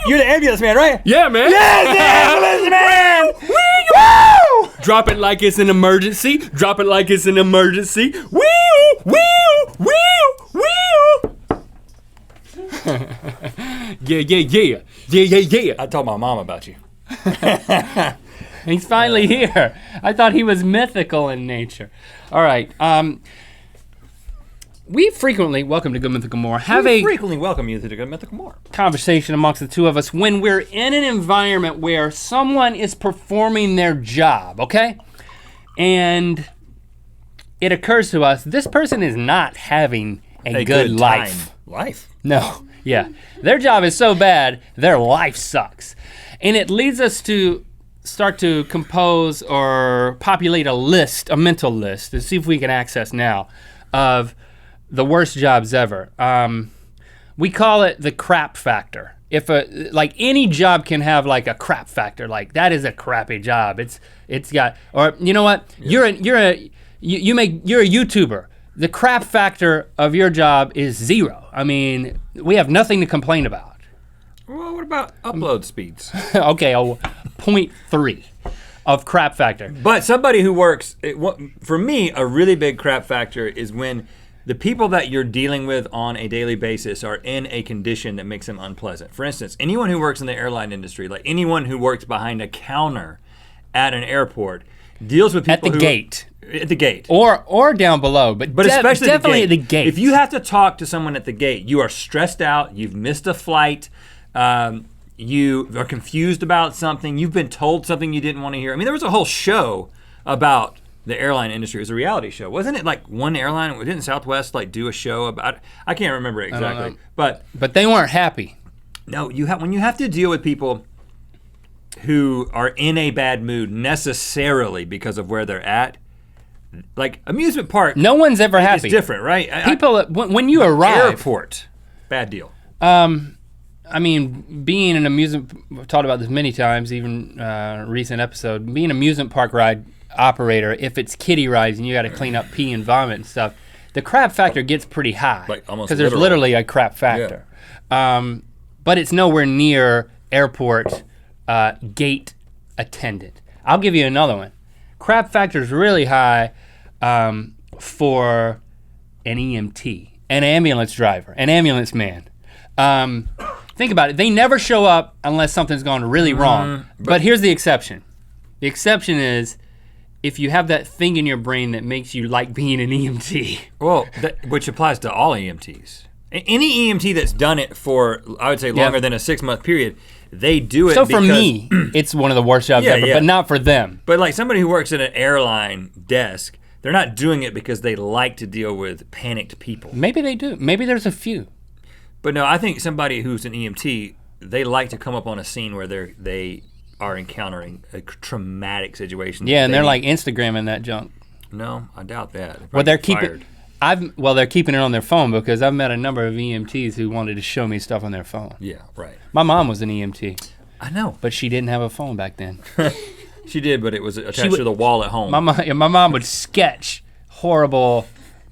You're the ambulance man, right? Yeah, man. Yes, the ambulance man! Woo! Drop it like it's an emergency. Drop it like it's an emergency. Woo! Woo! Woo! Woo! Yeah. I told my mom about you. He's finally here. I thought he was mythical in nature. All right. We frequently, welcome to Good Mythical More, frequently welcome you to the Good Mythical More conversation amongst the two of us when we're in an environment where someone is performing their job, okay? And it occurs to us, this person is not having a good life. Life? No, yeah. Their job is so bad, their life sucks. And it leads us to start to compose or populate a mental list, to see if we can access now, of the worst jobs ever. We call it the crap factor. If any job can have like a crap factor, like that is a crappy job. It's got, or you know what? Yeah. You're a YouTuber. The crap factor of your job is 0. I mean, we have nothing to complain about. Well, what about upload speeds? Okay, 0.3 of crap factor. But somebody who works, for me, a really big crap factor is when the people that you're dealing with on a daily basis are in a condition that makes them unpleasant. For instance, anyone who works in the airline industry, like anyone who works behind a counter at an airport, deals with people at the gate. At the gate. Or down below, but especially definitely at the gate. If you have to talk to someone at the gate, you are stressed out, you've missed a flight, you are confused about something, you've been told something you didn't want to hear. I mean, there was a whole show about the airline industry. It was a reality show. Wasn't it like one airline, didn't Southwest like do a show about, I can't remember it exactly. But they weren't happy. No, when you have to deal with people who are in a bad mood necessarily because of where they're at, like amusement park. No one's ever happy. It's different, right? People, when you arrive. Airport, bad deal. I mean, being an amusement, we've talked about this many times, even recent episode, being an amusement park ride operator, if it's kiddie rides and you gotta clean up pee and vomit and stuff, the crap factor gets pretty high. Like almost because there's literally a crap factor. Yeah. But it's nowhere near airport gate attendant. I'll give you another one. Crap factor is really high for an EMT, an ambulance driver, an ambulance man. Think about it. They never show up unless something's gone really wrong. But here's the exception. The exception is if you have that thing in your brain that makes you like being an EMT. Well, which applies to all EMTs. Any EMT that's done it for, I would say, longer than a 6-month period, they do it. So for me, it's one of the worst jobs ever, but not for them. But like somebody who works at an airline desk, they're not doing it because they like to deal with panicked people. Maybe they do. Maybe there's a few. But no, I think somebody who's an EMT, they like to come up on a scene where they are encountering a traumatic situation. Yeah, and they're like Instagramming that junk. No, I doubt that. They're keeping it on their phone because I've met a number of EMTs who wanted to show me stuff on their phone. Yeah, right. My mom was an EMT. I know. But she didn't have a phone back then. She did, but it was attached to the wall at home. My mom would sketch horrible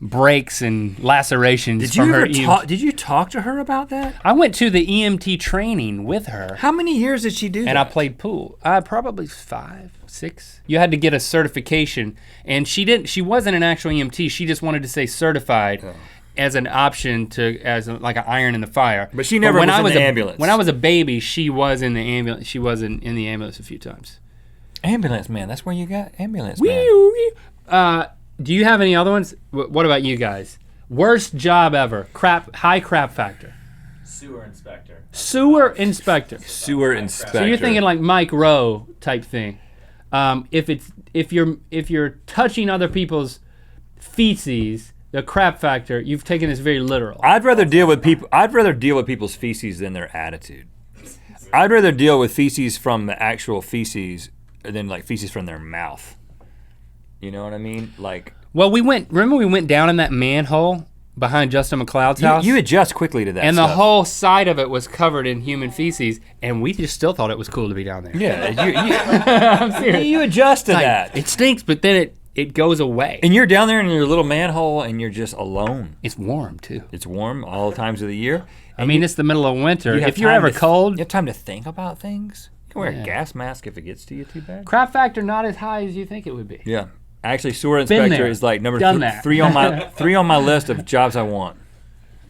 breaks and lacerations from her. Did you talk to her about that? I went to the EMT training with her. How many years did she do that? And I played pool. Probably 5, 6. You had to get a certification, and she wasn't an actual EMT. She just wanted to say certified as an option like an iron in the fire. But she never was in the ambulance. When I was a baby, she was in the ambulance. She was in the ambulance a few times. Ambulance man, that's where you got ambulance man. Do you have any other ones? What about you guys? Worst job ever. High crap factor. Sewer inspector. Sewer inspector. So you're thinking like Mike Rowe type thing. If you're touching other people's feces, the crap factor, you've taken this very literal. I'd rather deal with people's feces than their attitude. I'd rather deal with feces from the actual feces than like feces from their mouth. You know what I mean? Like. Well, remember we went down in that manhole behind Justin McLeod's house? You adjust quickly to that and stuff. The whole side of it was covered in human feces, and we just still thought it was cool to be down there. Yeah, I'm serious. You adjust to that. It stinks, but then it goes away. And you're down there in your little manhole and you're just alone. It's warm too. It's warm all times of the year. I mean, it's the middle of winter. You have If you're time ever to cold, you have time to think about things. You can wear Yeah. a gas mask if it gets to you too bad. crap factor not as high as you think it would be. Yeah. Actually, sewer Been inspector there. is like number Done that. three on my list of jobs I want.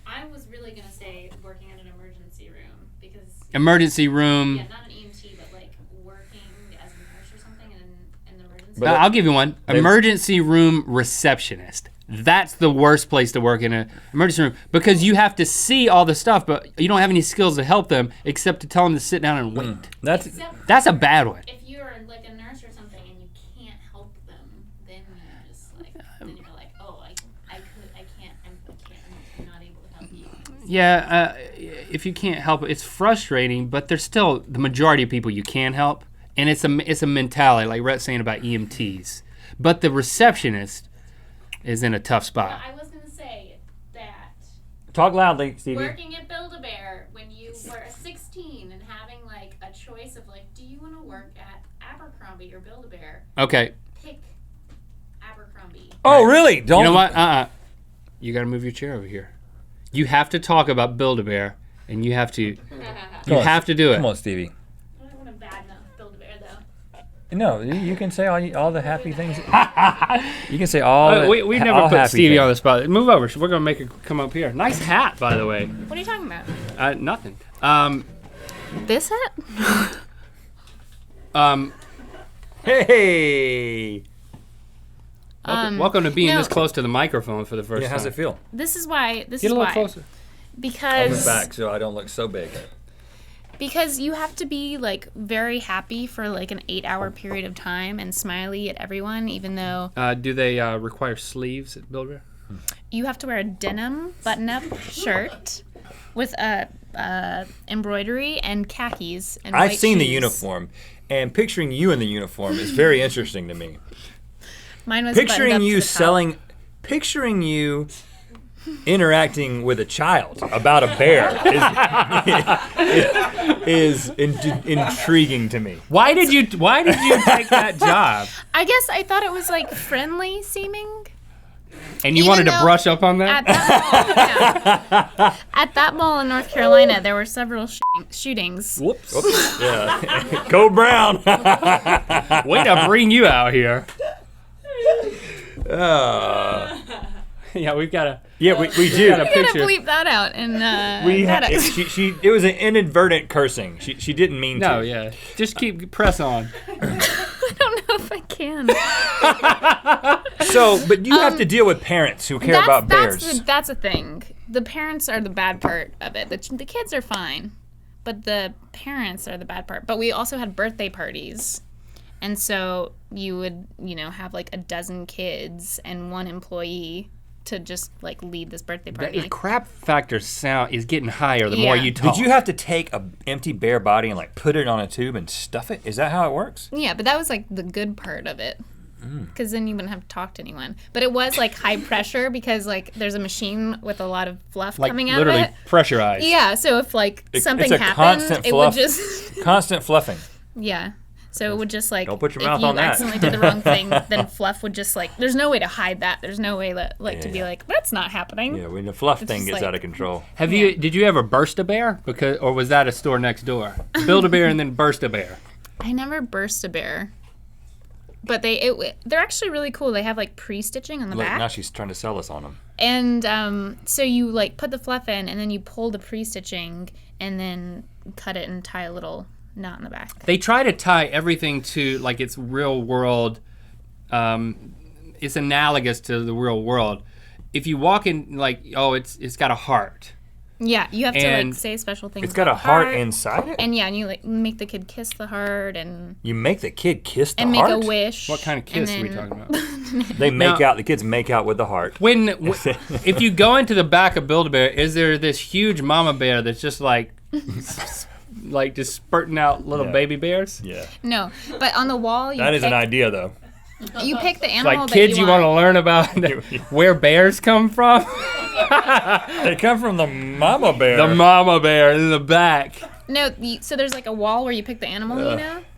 I was really gonna say working at an emergency room because Emergency room. yeah, not an EMT, but like working as a nurse or something in the emergency. But I'll give you one. Emergency room receptionist. That's the worst place to work in an emergency room because you have to see all the stuff, but you don't have any skills to help them except to tell them to sit down and wait. Except That's a bad one. if you're like a nurse or something and you can't help them, then you're just like, then you're like, oh, I'm not able to help you. Yeah, if you can't help it, it's frustrating, but there's still the majority of people you can help, and it's a mentality, like Rhett's saying about EMTs. But the receptionist is in a tough spot. I was gonna say that Talk loudly, Stevie. working at Build-A-Bear when you were 16 and having like a choice of like, do you want to work at Abercrombie or Build-A-Bear? Okay, Pick Abercrombie. Oh, really? Don't. you know what? You gotta move your chair over here. You have to talk about Build-A-Bear, and you have to have to do it. Come on, Stevie. I don't want to bad enough Build-A-Bear though. No, you can say all the happy things. You can say all. We never all put happy Stevie things. move on the spot. Move over. We're gonna make her come up here. Nice hat, by the way. What are you talking about? Nothing. This hat? Hey. Welcome to being no. this close to the microphone for the first Yeah, time. how's it feel? This is why. Get a little closer. I'll Because move back so I don't look so big. Because you have to be like very happy for like an 8-hour period of time and smiley at everyone, even though Do they require sleeves at Build-A-Bear? you have to wear a denim button-up shirt with a embroidery and khakis and I've white seen the shoes. uniform, and picturing you in the uniform is very interesting to me. Mine was buttoned up Picturing to you the top. picturing you interacting with a child about a bear is intriguing to me. Why did you take that job? I guess I thought it was like friendly seeming. And you Even wanted to though brush up on that? At that mall in North Carolina, there were several shootings. Whoops. Yeah. Go Brown. Way to bring you out here. Yeah, we've got to. Yeah, we do. Got a You gotta picture. bleep that out. And It was an inadvertent cursing. She didn't mean to. No, yeah. Just press on. I don't know if I can. So, but you have to deal with parents who care about bears. That's a thing. The parents are the bad part of it. The kids are fine, but the parents are the bad part. But we also had birthday parties. And so you would, have like a dozen kids and one employee to just like lead this birthday party. The crap factor sound is getting higher the more Yeah. you talk. Did you have to take an empty bear body and like put it on a tube and stuff it? Is that how it works? Yeah, but that was like the good part of it. Because then you wouldn't have to talk to anyone. But it was like high pressure because like there's a machine with a lot of fluff coming out of literally it. pressurized. Yeah, so if like something it's a happened, constant it fluff. would just Constant fluffing. yeah. So it would just like Don't put your if mouth you on that. accidentally did the wrong thing, then fluff would just like there's no way to hide that. There's no way to be like that's not happening. Yeah, when the fluff It's thing just gets like- out of control. Did you ever burst a bear? Or was that a store next door? Build a bear and then burst a bear. I never burst a bear. But they're actually really cool. They have like pre-stitching on the Look, back. now she's trying to sell us on them. And so you like put the fluff in and then you pull the pre-stitching and then cut it and tie a little knot in the back. They try to tie everything to like it's real world. It's analogous to the real world. If you walk in like, it's got a heart. Yeah, you have to And like say special things. It's got a about the heart inside it? And yeah, and you like make the kid kiss the heart and You make the kid kiss the make heart? a wish. What kind of kiss are we talking about? The kids make out with the heart. If you go into the back of Build-A-Bear, is there this huge mama bear that's just like just spurting out little Yeah. baby bears? Yeah. No, but on the wall you That is an pick, idea, though. you pick the animal Like kids that you want to learn about where bears come from? They come from the mama bear. The mama bear in the back. No, so there's like a wall where you pick the animal,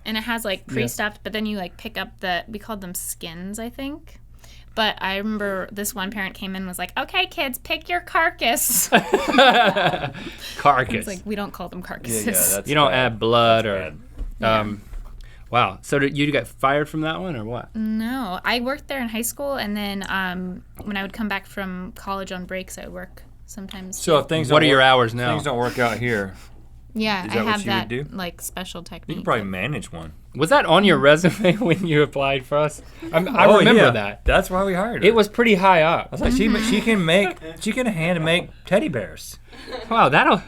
and it has like pre-stuffed, but then you like pick up we called them skins, I think. But I remember this one parent came in and was like, "Okay, kids, pick your carcass." Carcass. It's like, we don't call them carcasses. that's you don't bad. add blood or. Yeah. Wow. So you got fired from that one or what? No, I worked there in high school, and then when I would come back from college on breaks, I would work sometimes. So if things What don't are your work- hours if now? Things don't work out here. Yeah, Is I that what have you would that do? like special technique. You can probably manage one. Was that on your resume when you applied for us? I Oh, remember yeah. that. That's why we hired her. It was pretty high I up. was like, she can hand and make teddy bears. Wow, that'll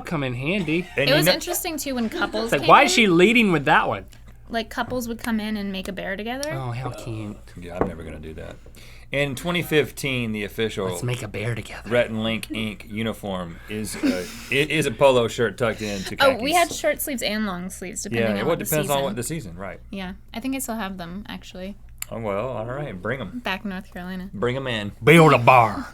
come in handy. And It was know- interesting too when couples It's like, came why in, is she leading with that one? like couples would come in and make a bear together. Oh, how cute. Yeah, I'm never gonna do that. In 2015, the official Let's make a bear together. Rhett and Link Inc. uniform is a polo shirt tucked into khakis. Oh, we had short sleeves and long sleeves depending Yeah, on well, it the depends season. on what the season, right? Yeah, I think I still have them actually Oh well, all right, bring them back in North Carolina. in. Build a bar.